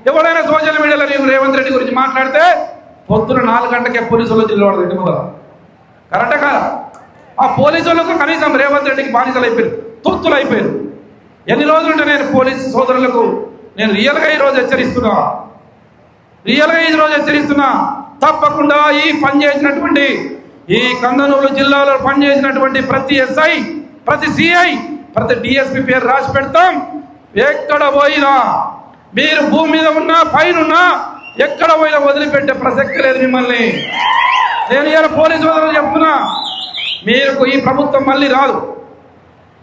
ఎవరైనా సోషల్ మీడియాలో నీవు రేవంత్ రెడ్డి గురించి మాట్లాడితే పొద్దున 4 గంటలకే పోలీసులు జిల్లాడు ఇంటి ముందర. కరెక్టే కాదా? ఆ పోలీసులకు కనీసం రేవంత్ రెడ్డికి బానిసలు అయిపోయారు, తొత్తులు అయిపోయారు. ఎన్ని రోజులుంటే నేను పోలీసు సోదరులకు నేను రియల్గా ఈరోజు హెచ్చరిస్తున్నా, తప్పకుండా ఈ పనిచేసినటువంటి ఈ కందనూరు జిల్లాలో పనిచేసినటువంటి ప్రతి ఎస్ఐ, ప్రతి సిఐ, ప్రతి డిఎస్పీ పేరు రాసి పెడతాం. ఎక్కడ పోయినా మీరు భూమి మీద ఉన్నా పైన ఉన్నా ఎక్కడ పోయినా వదిలిపెట్టే ప్రసక్తి లేదు మిమ్మల్ని. నేను ఇలా పోలీసు సోదరులు చెప్తున్నా, మీకు ఈ ప్రభుత్వం మళ్ళీ రాదు.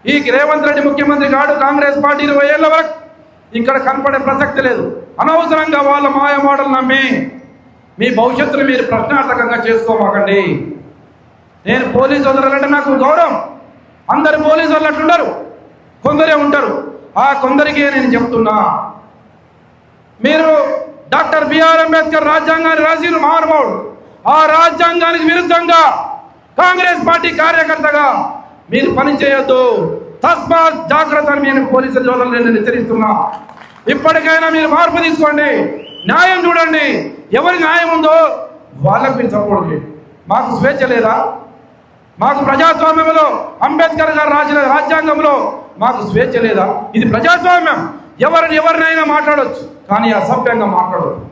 ఈ రేవంత్ రెడ్డి ముఖ్యమంత్రి కాడు, కాంగ్రెస్ పార్టీ 20 ఏళ్ల వరకు ఇక్కడ కనపడే ప్రసక్తి లేదు. అనవసరంగా వాళ్ళ మాయ మాటలు నమ్మి మీ భవిష్యత్తును మీరు ప్రశ్నార్థకంగా చేసుకోమాకండి. నేను పోలీసు సోదరులంటే నాకు గౌరవం. అందరు పోలీసు వాళ్ళు అట్లుండరు, కొందరే ఉంటారు. ఆ కొందరికే నేను చెప్తున్నా, మీరు డాక్టర్ బిఆర్ అంబేద్కర్ రాజ్యాంగాన్ని రాసిన మహానుభావుడు. ఆ రాజ్యాంగానికి విరుద్ధంగా కాంగ్రెస్ పార్టీ కార్యకర్తగా మీరు పని చేయొద్దు. తస్మాత్ జాగ్రత్త అని నేను పోలీసు సోదరులను నేను హెచ్చరిస్తున్నా. ఇప్పటికైనా మీరు మార్పు తీసుకోండి, న్యాయం చూడండి. ఎవరి న్యాయం ఉందో వాళ్ళకు మీరు సపోర్ట్ చేయండి. మాకు స్వేచ్ఛ లేదా? మాకు ప్రజాస్వామ్యంలో అంబేద్కర్ గారు రాసిన రాజ్యాంగంలో మాకు స్వేచ్ఛ లేదా? ఇది ప్రజాస్వామ్యం. ఎవరినైనా మాట్లాడవచ్చు, కానీ అసభ్యంగా మాట్లాడవచ్చు.